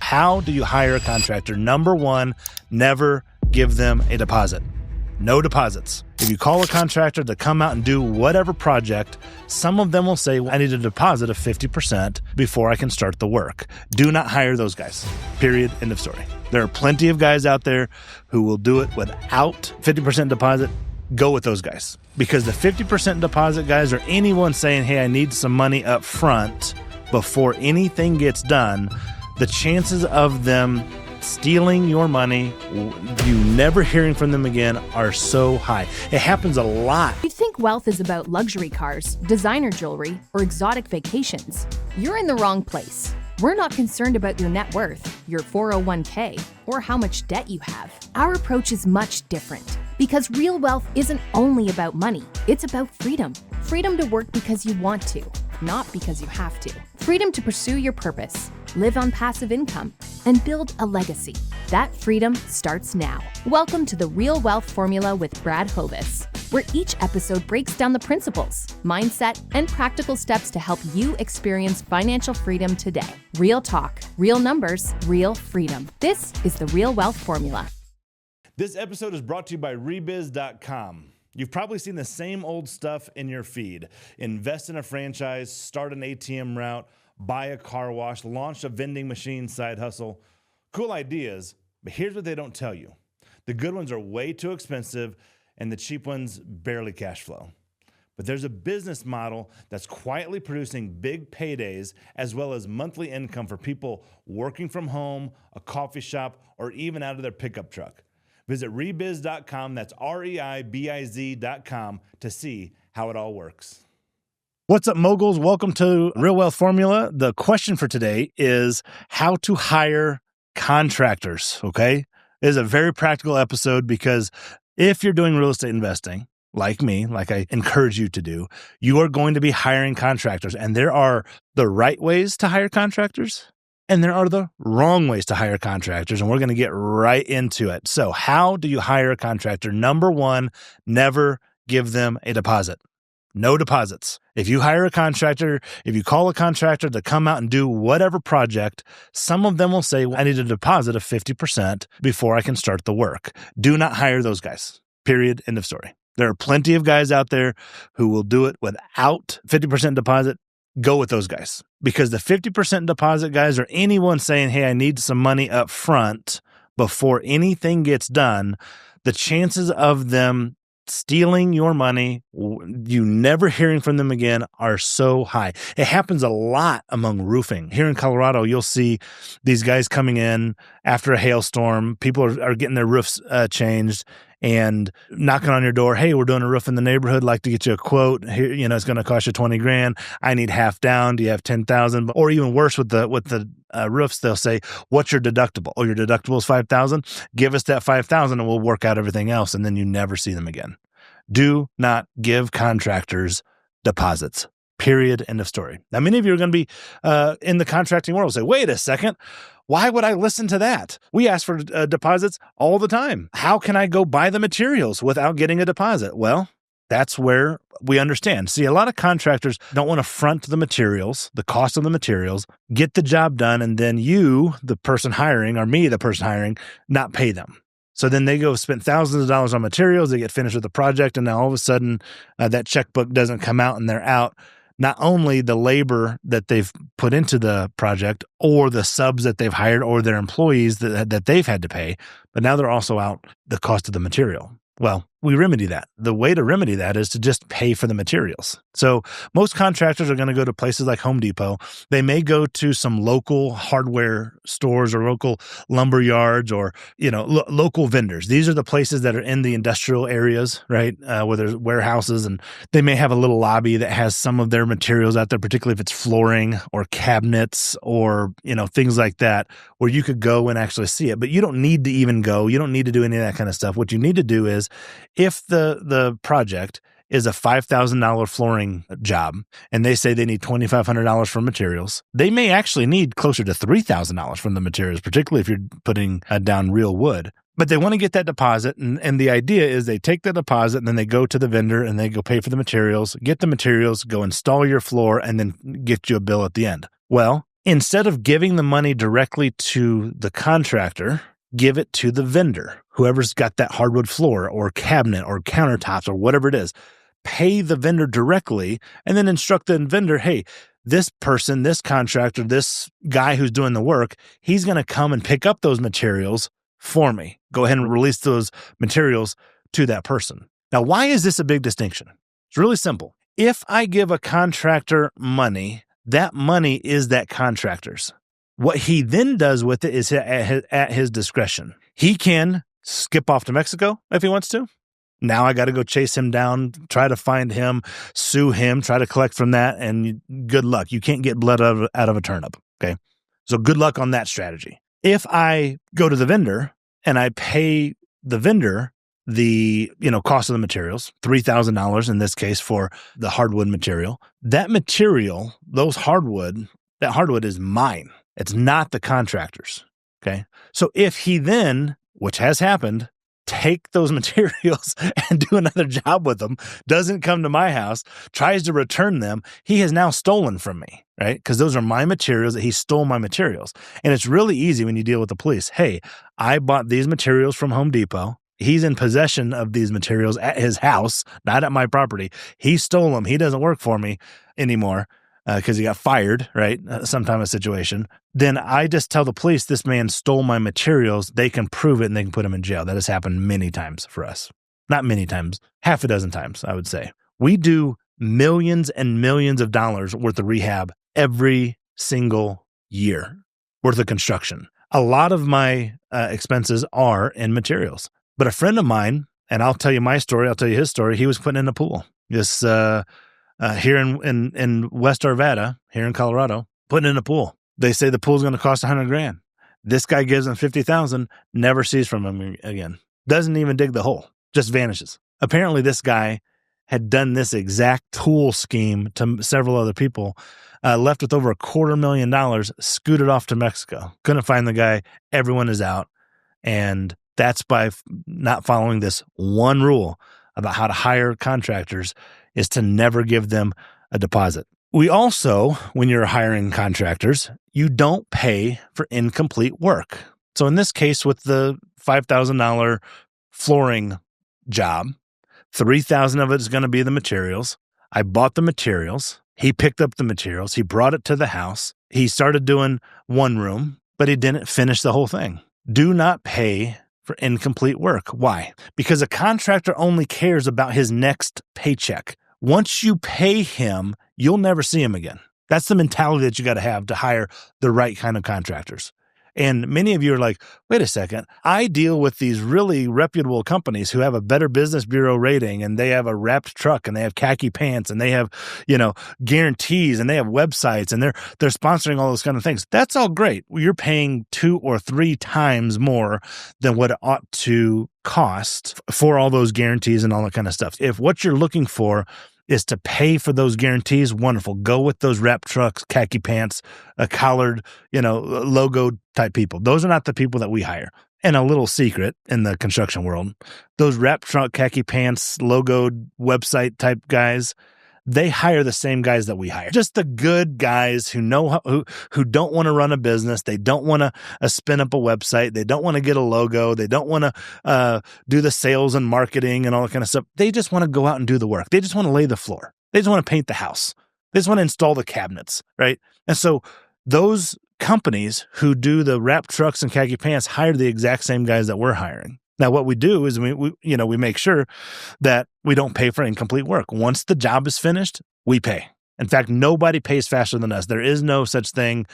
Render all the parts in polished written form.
how do you hire a contractor? Number one, never give them a deposit. No deposits. If you call a contractor to come out and do whatever project, some of them will say, I need a deposit of 50% before I can start the work. Do not hire those guys. Period. End of story. There are plenty of guys out there who will do it without 50% deposit. Go with those guys. Because the 50% deposit guys, or anyone saying, hey, I need some money up front before anything gets done, the chances of them stealing your money, you never hearing from them again, are so high. It happens a lot. You think wealth is about luxury cars, designer jewelry, or exotic vacations? You're in the wrong place. We're not concerned about your net worth, your 401k, or how much debt you have. Our approach is much different because real wealth isn't only about money. It's about freedom. Freedom to work because you want to, not because you have to. Freedom to pursue your purpose, live on passive income, and build a legacy. That freedom starts now. Welcome to the Real Wealth Formula with Brad Hovis, where each episode breaks down the principles, mindset, and practical steps to help you experience financial freedom today. Real talk, real numbers, real freedom. This is the Real Wealth Formula. This episode is brought to you by rebiz.com. You've probably seen the same old stuff in your feed. Invest in a franchise, start an ATM route, buy a car wash, launch a vending machine side hustle. Cool ideas, but here's what they don't tell you. The good ones are way too expensive, and the cheap ones barely cash flow. But there's a business model that's quietly producing big paydays as well as monthly income for people working from home, a coffee shop, or even out of their pickup truck. Visit rebiz.com, that's REIBIZ.com, to see how it all works. What's up, moguls? Welcome to Real Wealth Formula. The question for today is how to hire contractors, okay? It is a very practical episode because if you're doing real estate investing, like me, like I encourage you to do, you are going to be hiring contractors. And there are the right ways to hire contractors, and there are the wrong ways to hire contractors, and we're going to get right into it. So how do you hire a contractor? Number one, never give them a deposit. No deposits. If you hire a contractor, if you call a contractor to come out and do whatever project, some of them will say, I need a deposit of 50% before I can start the work. Do not hire those guys. Period. End of story. There are plenty of guys out there who will do it without 50% deposit. Go with those guys. Because the 50% deposit guys, or anyone saying, hey, I need some money up front before anything gets done, the chances of them stealing your money, you never hearing from them again, are so high. It happens a lot among roofing. Here in Colorado, you'll see these guys coming in after a hailstorm. People are getting their roofs changed and knocking on your door. Hey, we're doing a roof in the neighborhood. Like to get you a quote. Here, it's going to cost you $20,000. I need half down. Do you have 10,000? Or even worse with the roofs, they'll say, what's your deductible? Oh, your deductible is 5,000. Give us that 5,000 and we'll work out everything else. And then you never see them again. Do not give contractors deposits. Period. End of story. Now, many of you are going to be in the contracting world say, wait a second. Why would I listen to that? We ask for deposits all the time. How can I go buy the materials without getting a deposit? Well, that's where we understand. See, a lot of contractors don't want to front the materials, the cost of the materials, get the job done, and then you, the person hiring, or me, the person hiring, not pay them. So then they go spend thousands of dollars on materials, they get finished with the project, and now all of a sudden that checkbook doesn't come out and they're out. Not only the labor that they've put into the project or the subs that they've hired or their employees that they've had to pay, but now they're also out the cost of the material. Well, we remedy that. The way to remedy that is to just pay for the materials. So most contractors are going to go to places like Home Depot. They may go to some local hardware stores or local lumber yards or, local vendors. These are the places that are in the industrial areas, right? Where there's warehouses, and they may have a little lobby that has some of their materials out there, particularly if it's flooring or cabinets or, things like that, where you could go and actually see it. But you don't need to even go. You don't need to do any of that kind of stuff. What you need to do is, if the project is a $5,000 flooring job and they say they need $2,500 for materials, they may actually need closer to $3,000 from the materials, particularly if you're putting down real wood. But they want to get that deposit, and the idea is they take the deposit and then they go to the vendor and they go pay for the materials, get the materials, go install your floor, and then get you a bill at the end. Well, Instead of giving the money directly to the contractor, give it to the vendor, whoever's got that hardwood floor or cabinet or countertops or whatever it is. Pay the vendor directly and then instruct the vendor, hey, this person, this contractor, this guy who's doing the work, he's going to come and pick up those materials for me. Go ahead and release those materials to that person. Now, why is this a big distinction? It's really simple. If I give a contractor money, that money is that contractor's. What he then does with it is at his discretion. He can skip off to Mexico if he wants to. Now I got to go chase him down, try to find him, sue him, try to collect from that, and good luck. You can't get blood out of a turnip, okay? So good luck on that strategy. If I go to the vendor and I pay the vendor the cost of the materials, $3,000 in this case for the hardwood material, that hardwood is mine. It's not the contractor's, okay? So if he then, which has happened, take those materials and do another job with them, doesn't come to my house, tries to return them, he has now stolen from me, right? Because those are my materials, that he stole my materials. And it's really easy when you deal with the police. Hey, I bought these materials from Home Depot. He's in possession of these materials at his house, not at my property. He stole them. He doesn't work for me anymore because he got fired, right? Sometime a situation. Then I just tell the police this man stole my materials. They can prove it and they can put him in jail. That has happened many times for us. Not many times, half a dozen times, I would say. We do millions and millions of dollars worth of rehab every single year worth of construction. A lot of my expenses are in materials. But a friend of mine, and I'll tell you my story, I'll tell you his story, he was putting in a pool. Just here in West Arvada, here in Colorado, putting in a pool. They say the pool's going to cost $100,000. This guy gives him $50,000, never sees from him again. Doesn't even dig the hole, just vanishes. Apparently this guy had done this exact tool scheme to several other people, left with over $250,000, scooted off to Mexico. Couldn't find the guy. Everyone is out. And that's by not following this one rule about how to hire contractors, is to never give them a deposit. We also, when you're hiring contractors, you don't pay for incomplete work. So in this case, with the $5,000 flooring job, $3,000 of it is going to be the materials. I bought the materials. He picked up the materials. He brought it to the house. He started doing one room, but he didn't finish the whole thing. Do not pay for incomplete work. Why? Because a contractor only cares about his next paycheck. Once you pay him, you'll never see him again. That's the mentality that you got to have to hire the right kind of contractors. And many of you are like, wait a second, I deal with these really reputable companies who have a Better Business Bureau rating, and they have a wrapped truck, and they have khaki pants, and they have, guarantees, and they have websites, and they're sponsoring all those kind of things. That's all great. You're paying 2 or 3 times more than what it ought to cost for all those guarantees and all that kind of stuff. If what you're looking for is to pay for those guarantees, wonderful. Go with those wrap trucks, khaki pants, a collared, logo type people. Those are not the people that we hire. And a little secret in the construction world, those wrap truck, khaki pants, logoed website type guys, they hire the same guys that we hire. Just the good guys who know who don't want to run a business. They don't want to spin up a website. They don't want to get a logo. They don't want to do the sales and marketing and all that kind of stuff. They just want to go out and do the work. They just want to lay the floor. They just want to paint the house. They just want to install the cabinets, right? And so those companies who do the wrap trucks and khaki pants hire the exact same guys that we're hiring. Now, what we do is we make sure that we don't pay for incomplete work. Once the job is finished, we pay. In fact, nobody pays faster than us. There is no such thing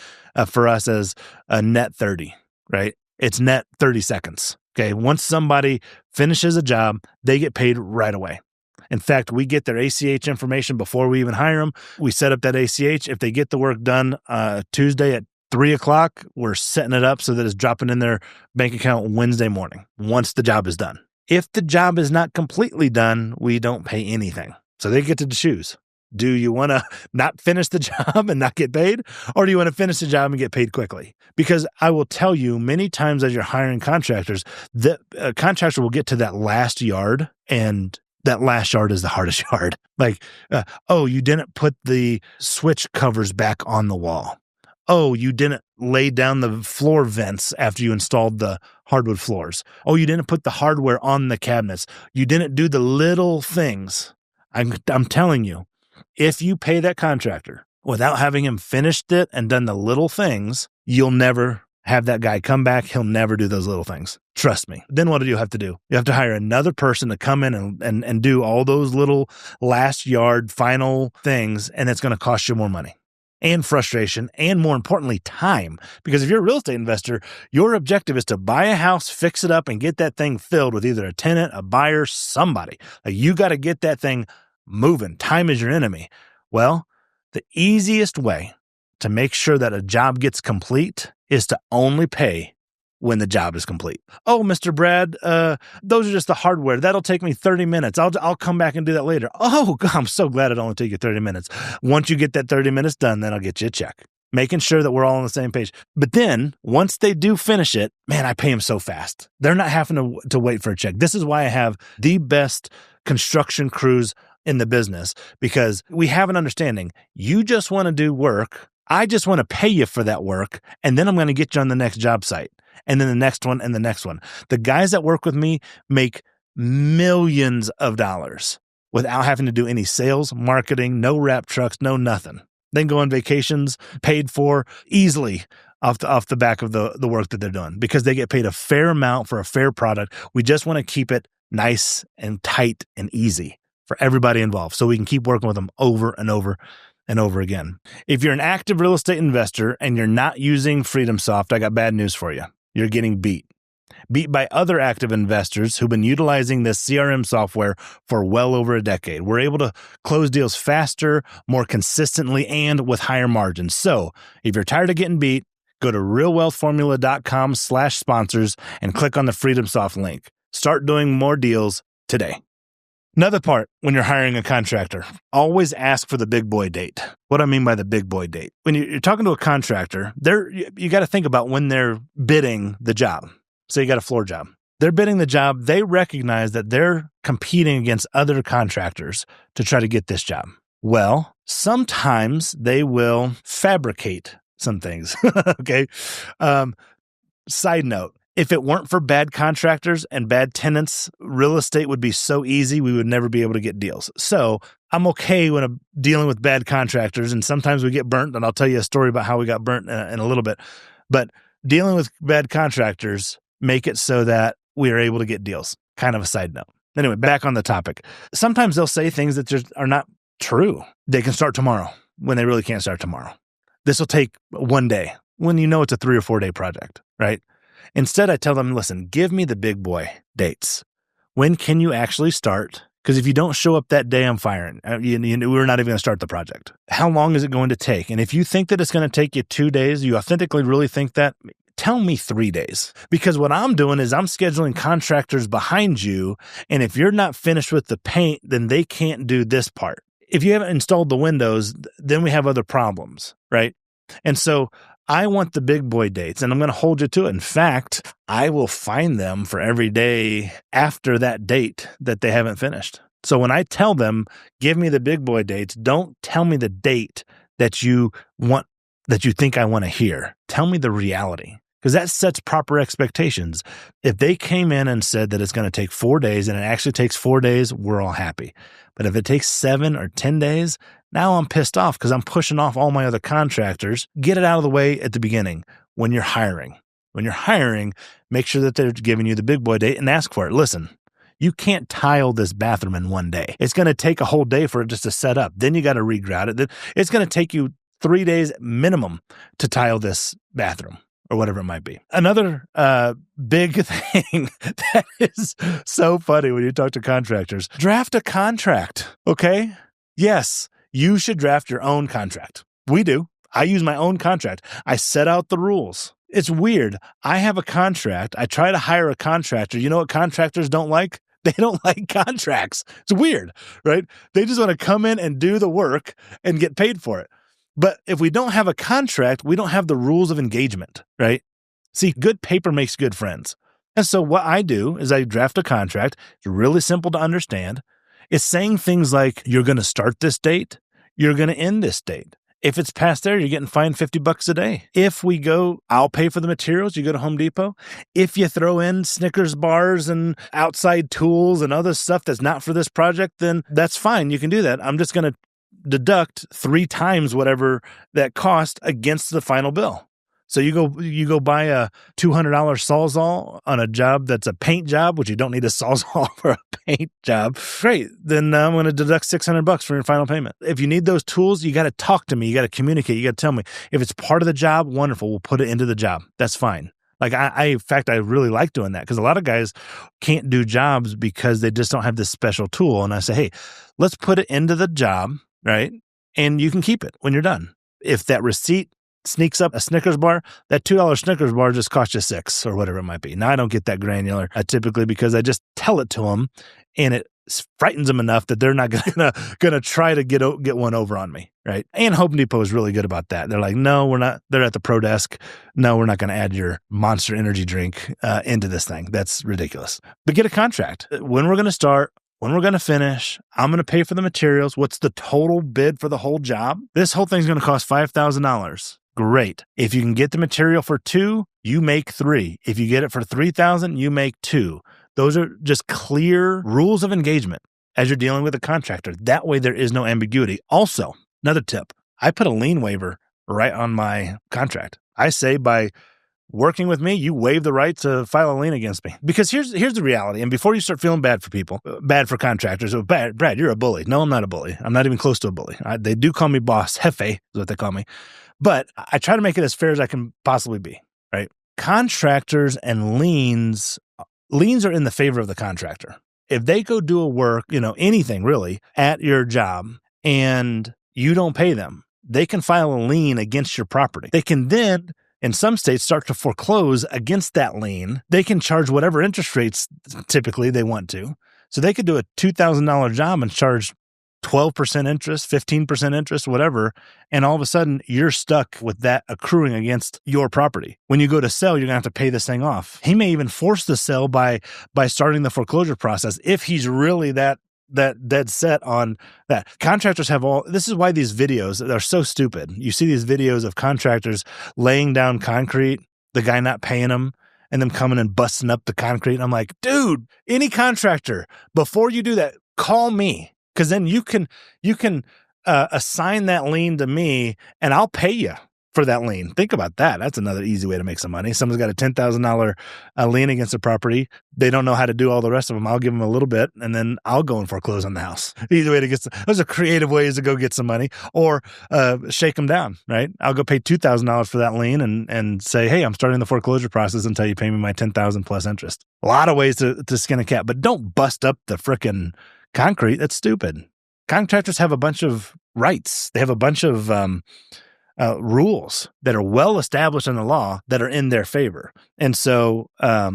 for us as a net 30, right? It's net 30 seconds. Okay. Once somebody finishes a job, they get paid right away. In fact, we get their ACH information before we even hire them. We set up that ACH. If they get the work done Tuesday at 3:00, we're setting it up so that it's dropping in their bank account Wednesday morning once the job is done. If the job is not completely done, we don't pay anything. So they get to choose. Do you want to not finish the job and not get paid? Or do you want to finish the job and get paid quickly? Because I will tell you many times as you're hiring contractors, the contractor will get to that last yard, and that last yard is the hardest yard. Like, you didn't put the switch covers back on the wall. Oh, you didn't lay down the floor vents after you installed the hardwood floors. Oh, you didn't put the hardware on the cabinets. You didn't do the little things. I'm telling you, if you pay that contractor without having him finished it and done the little things, you'll never have that guy come back. He'll never do those little things. Trust me. Then what do you have to do? You have to hire another person to come in and do all those little last yard final things, and it's going to cost you more money and frustration and, more importantly, time. Because if you're a real estate investor, your objective is to buy a house, fix it up, and get that thing filled with either a tenant, a buyer, somebody. Like, you got to get that thing moving. Time is your enemy. Well, the easiest way to make sure that a job gets complete is to only pay when the job is complete. Oh, Mr. Brad, those are just the hardware. That'll take me 30 minutes. I'll come back and do that later. Oh, God, I'm so glad it only took you 30 minutes. Once you get that 30 minutes done, then I'll get you a check. Making sure that we're all on the same page. But then once they do finish it, man, I pay them so fast. They're not having to wait for a check. This is why I have the best construction crews in the business, because we have an understanding. You just want to do work. I just want to pay you for that work, and then I'm going to get you on the next job site, and then the next one, and the next one. The guys that work with me make millions of dollars without having to do any sales, marketing, no wrap trucks, no nothing. They can go on vacations paid for easily off the back of the work that they're doing, because they get paid a fair amount for a fair product. We just want to keep it nice and tight and easy for everybody involved, so we can keep working with them over and over and over again. If you're an active real estate investor and you're not using FreedomSoft, I got bad news for you. You're getting beat by other active investors who've been utilizing this CRM software for well over a decade. We're able to close deals faster, more consistently, and with higher margins. So if you're tired of getting beat, go to realwealthformula.com/sponsors and click on the FreedomSoft link. Start doing more deals today. Another part when you're hiring a contractor, always ask for the big boy date. What I mean by the big boy date. When you're talking to a contractor, you got to think about when they're bidding the job. So you got a floor job. They're bidding the job. They recognize that they're competing against other contractors to try to get this job. Well, sometimes they will fabricate some things. Okay. Side note. If it weren't for bad contractors and bad tenants, real estate would be so easy, we would never be able to get deals. So I'm okay when I'm dealing with bad contractors, and sometimes we get burnt, and I'll tell you a story about how we got burnt in a little bit. But dealing with bad contractors make it so that we are able to get deals. Kind of a side note. Anyway, back on the topic. Sometimes they'll say things that just are not true. They can start tomorrow when they really can't start tomorrow. This will take one day when you know it's a 3 or 4 day project, right? Instead, I tell them, listen, give me the big boy dates. When can you actually start? Because if you don't show up that day, I'm firing. We're not even going to start the project. How long is it going to take? And if you think that it's going to take you 2 days, you authentically really think that, tell me 3 days. Because what I'm doing is I'm scheduling contractors behind you. And if you're not finished with the paint, then they can't do this part. If you haven't installed the windows, then we have other problems, right? And so I want the big boy dates, and I'm going to hold you to it. In fact, I will fine them for every day after that date that they haven't finished. So when I tell them, give me the big boy dates, don't tell me the date that you want, that you think I want to hear. Tell me the reality, because that sets proper expectations. If they came in and said that it's going to take 4 days and it actually takes 4 days, we're all happy. But if it takes 7 or 10 days, now I'm pissed off because I'm pushing off all my other contractors. Get it out of the way at the beginning when you're hiring. When you're hiring, make sure that they're giving you the big boy date and ask for it. Listen, you can't tile this bathroom in 1 day. It's going to take a whole day for it just to set up. Then you got to regrout it. Then it's going to take you 3 days minimum to tile this bathroom, or whatever it might be. Another big thing that is so funny when you talk to contractors, draft a contract, okay? Yes, you should draft your own contract. We do. I use my own contract. I set out the rules. It's weird. I have a contract. I try to hire a contractor. You know what contractors don't like? They don't like contracts. It's weird, right? They just want to come in and do the work and get paid for it. But if we don't have a contract, we don't have the rules of engagement, right? See, good paper makes good friends. And so what I do is I draft a contract. It's really simple to understand. It's saying things like, you're going to start this date, you're going to end this date. If it's past there, you're getting fined $50 a day. If we go, I'll pay for the materials. You go to Home Depot. If you throw in Snickers bars and outside tools and other stuff that's not for this project, then that's fine. You can do that. I'm just going to deduct 3 times whatever that cost against the final bill. So you go buy a $200 Sawzall on a job that's a paint job, which you don't need a Sawzall for a paint job. Great. Then I'm going to deduct $600 for your final payment. If you need those tools, you got to talk to me. You got to communicate. You got to tell me. If it's part of the job, wonderful. We'll put it into the job. That's fine. Like in fact, I really like doing that because a lot of guys can't do jobs because they just don't have this special tool. And I say, hey, let's put it into the job, right? And you can keep it when you're done. If that receipt sneaks up a Snickers bar, that $2 Snickers bar just cost you $6 or whatever it might be. Now, I don't get that granular typically because I just tell it to them and it frightens them enough that they're not gonna try to get one over on me, right? And Home Depot is really good about that. They're like, no, we're not. They're at the pro desk. No, we're not going to add your Monster Energy drink into this thing. That's ridiculous. But get a contract. When we're going to start, when we're going to finish, I'm going to pay for the materials. What's the total bid for the whole job? This whole thing's going to cost $5,000. Great. If you can get the material for 2, you make 3. If you get it for 3,000, you make 2. Those are just clear rules of engagement as you're dealing with a contractor. That way there is no ambiguity. Also, another tip, I put a lien waiver right on my contract. I say by working with me, you waive the right to file a lien against me. Because here's the reality. And before you start feeling bad for people, bad for contractors, Brad, you're a bully. No, I'm not a bully. I'm not even close to a bully. They do call me boss. Jefe is what they call me. But I try to make it as fair as I can possibly be, right? Contractors and liens are in the favor of the contractor. If they go do a work, anything really, at your job and you don't pay them, they can file a lien against your property. They can then, in some states, start to foreclose against that lien. They can charge whatever interest rates typically they want to. So they could do a $2,000 job and charge 12% interest, 15% interest, whatever, and all of a sudden you're stuck with that accruing against your property. When you go to sell, you're going to have to pay this thing off. He may even force the sale by starting the foreclosure process if he's really that dead set on that. Contractors have this is why these videos are so stupid. You see these videos of contractors laying down concrete, the guy not paying them, and them coming and busting up the concrete. And I'm like, dude, any contractor, before you do that, call me. Because then you can assign that lien to me, and I'll pay you for that lien. Think about that. That's another easy way to make some money. Someone's got a $10,000 lien against a property. They don't know how to do all the rest of them. I'll give them a little bit, and then I'll go and foreclose on the house. Either way to get those are creative ways to go get some money, or shake them down. Right? I'll go pay $2,000 for that lien and say, hey, I'm starting the foreclosure process until you pay me my $10,000 plus interest. A lot of ways to skin a cat, but don't bust up the frickin' concrete. That's stupid. Contractors have a bunch of rights. They have a bunch of rules that are well established in the law that are in their favor. And so I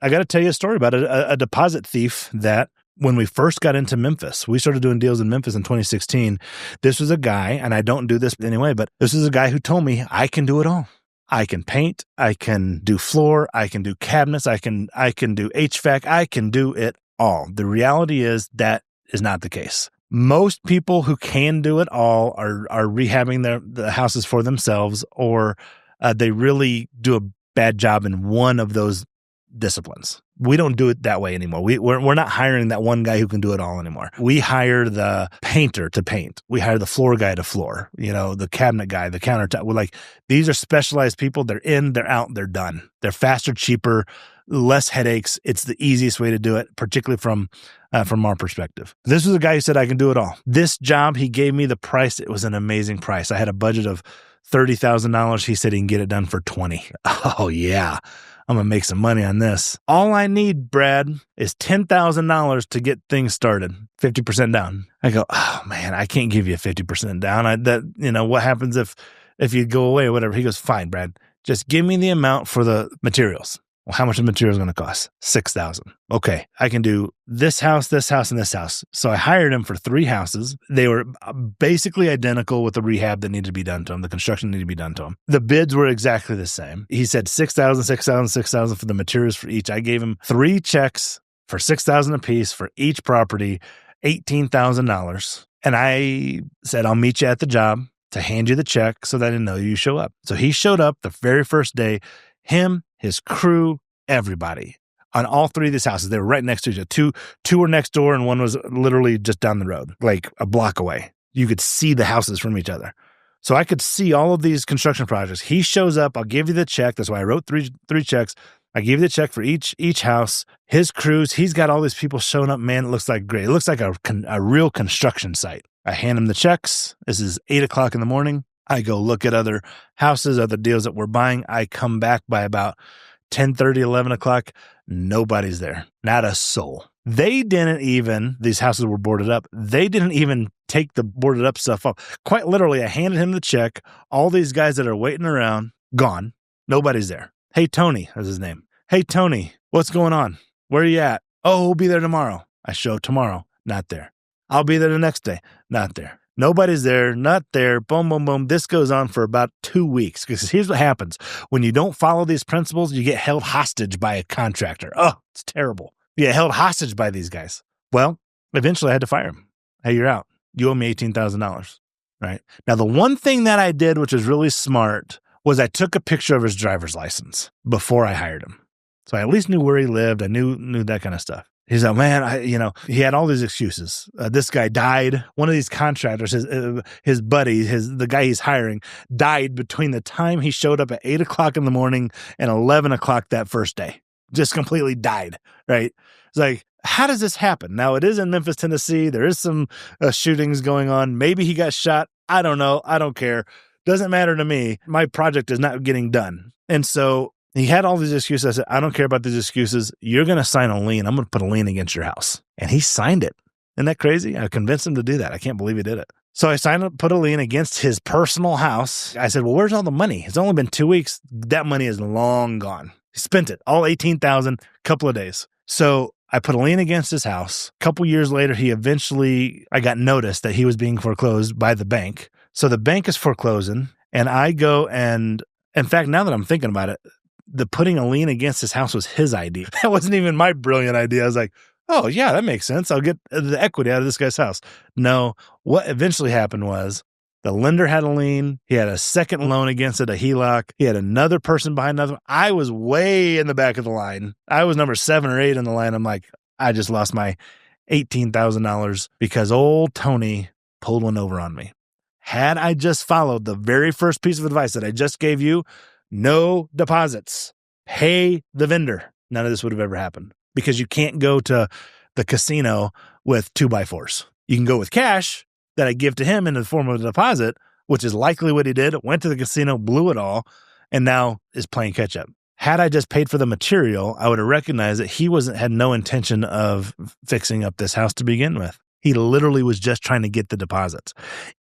got to tell you a story about a deposit thief that when we first got into Memphis, we started doing deals in Memphis in 2016. This was a guy, and I don't do this anyway, but this is a guy who told me I can do it all. I can paint, I can do floor, I can do cabinets, I can do HVAC, I can do it all. The reality is that is not the case. Most people who can do it all are rehabbing the houses for themselves, or they really do a bad job in one of those disciplines. We don't do it that way anymore. We're not hiring that one guy who can do it all anymore. We hire the painter to paint. We hire the floor guy to floor, the cabinet guy, the countertop. We're like, these are specialized people. They're in, they're out, they're done. They're faster, cheaper, less headaches. It's the easiest way to do it, particularly from our perspective. This was a guy who said, I can do it all. This job, he gave me the price. It was an amazing price. I had a budget of $30,000. He said he can get it done for $20,000. Oh yeah. I'm going to make some money on this. All I need, Brad, is $10,000 to get things started. 50% down. I go, oh man, I can't give you 50% down. What happens if you go away or whatever? He goes, fine, Brad, just give me the amount for the materials. Well, how much the material is going to cost? $6,000. Okay, I can do this house, and this house. So I hired him for 3 houses. They were basically identical with the rehab that needed to be done to them. The construction needed to be done to them. The bids were exactly the same. He said $6,000, $6,000, $6,000 for the materials for each. I gave him 3 checks for $6,000 a piece for each property, $18,000. And I said, I'll meet you at the job. to hand you the check so that they know you show up. So he showed up the very first day, him, his crew, everybody on all three of these houses. They were right next to each other. Two were next door and one was literally just down the road, like a block away. You could see the houses from each other. So I could see all of these construction projects. He shows up. I'll give you the check. That's why I wrote three checks. I gave you the check for each house. His crews, he's got all these people showing up. Man, it looks like great. It looks like a real construction site. I hand him the checks. This is 8:00 in the morning. I go look at other houses, other deals that we're buying. I come back by about 10:30, 11 o'clock. Nobody's there. Not a soul. They didn't even, these houses were boarded up. They didn't even take the boarded up stuff off. Quite literally, I handed him the check. All these guys that are waiting around, gone. Nobody's there. Hey, Tony, that's his name. Hey, Tony, what's going on? Where are you at? Oh, we'll be there tomorrow. I show up tomorrow. Not there. I'll be there the next day. Not there. Nobody's there. Not there. Boom, boom, boom. This goes on for about 2 weeks. Because here's what happens. When you don't follow these principles, you get held hostage by a contractor. Oh, it's terrible. You get held hostage by these guys. Well, eventually I had to fire him. Hey, you're out. You owe me $18,000. Right? Now, the one thing that I did, which was really smart, was I took a picture of his driver's license before I hired him. So I at least knew where he lived. I knew that kind of stuff. He's like, man, he had all these excuses. This guy died. One of these contractors, his buddy, the guy he's hiring, died between the time he showed up at 8:00 in the morning and 11 o'clock that first day. Just completely died, right? It's like, how does this happen? Now, it is in Memphis, Tennessee. There is some shootings going on. Maybe he got shot. I don't know. I don't care. Doesn't matter to me. My project is not getting done. And so he had all these excuses. I said, I don't care about these excuses. You're going to sign a lien. I'm going to put a lien against your house. And he signed it. Isn't that crazy? I convinced him to do that. I can't believe he did it. So I signed up, put a lien against his personal house. I said, well, where's all the money? It's only been 2 weeks. That money is long gone. He spent it, all $18,000, couple of days. So I put a lien against his house. A couple years later, I got noticed that he was being foreclosed by the bank. So the bank is foreclosing. And I go and, in fact, now that I'm thinking about it, the putting a lien against his house was his idea. That wasn't even my brilliant idea. I was like, oh, yeah, that makes sense. I'll get the equity out of this guy's house. No, what eventually happened was the lender had a lien. He had a second loan against it, a HELOC. He had another person behind another. I was way in the back of the line. I was number 7 or 8 in the line. I'm like, I just lost my $18,000 because old Tony pulled one over on me. Had I just followed the very first piece of advice that I just gave you, no deposits, pay the vendor, none of this would have ever happened because you can't go to the casino with 2x4s. You can go with cash that I give to him in the form of a deposit, which is likely what he did, went to the casino, blew it all, and now is playing catch up. Had I just paid for the material, I would have recognized that he had no intention of fixing up this house to begin with. He literally was just trying to get the deposits.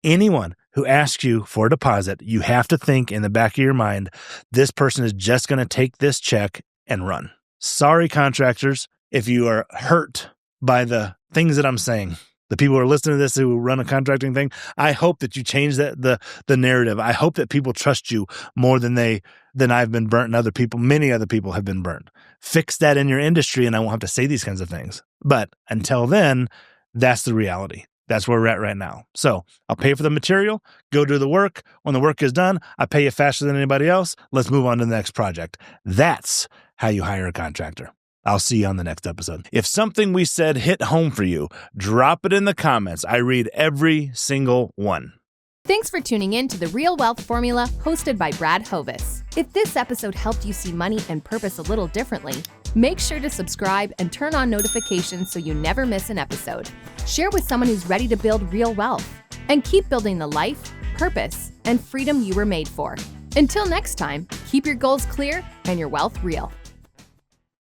Anyone who asks you for a deposit, you have to think in the back of your mind, this person is just going to take this check and run. Sorry, contractors, if you are hurt by the things that I'm saying. The people who are listening to this who run a contracting thing, I hope that you change the narrative. I hope that people trust you more than I've been burnt and other people. Many other people have been burnt. Fix that in your industry and I won't have to say these kinds of things. But until then, that's the reality. That's where we're at right now. So I'll pay for the material, go do the work. When the work is done, I pay you faster than anybody else. Let's move on to the next project. That's how you hire a contractor. I'll see you on the next episode. If something we said hit home for you, drop it in the comments. I read every single one. Thanks for tuning in to The Real Wealth Formula, hosted by Brad Hovis. If this episode helped you see money and purpose a little differently, make sure to subscribe and turn on notifications so you never miss an episode. Share with someone who's ready to build real wealth and keep building the life, purpose, and freedom you were made for. Until next time, keep your goals clear and your wealth real.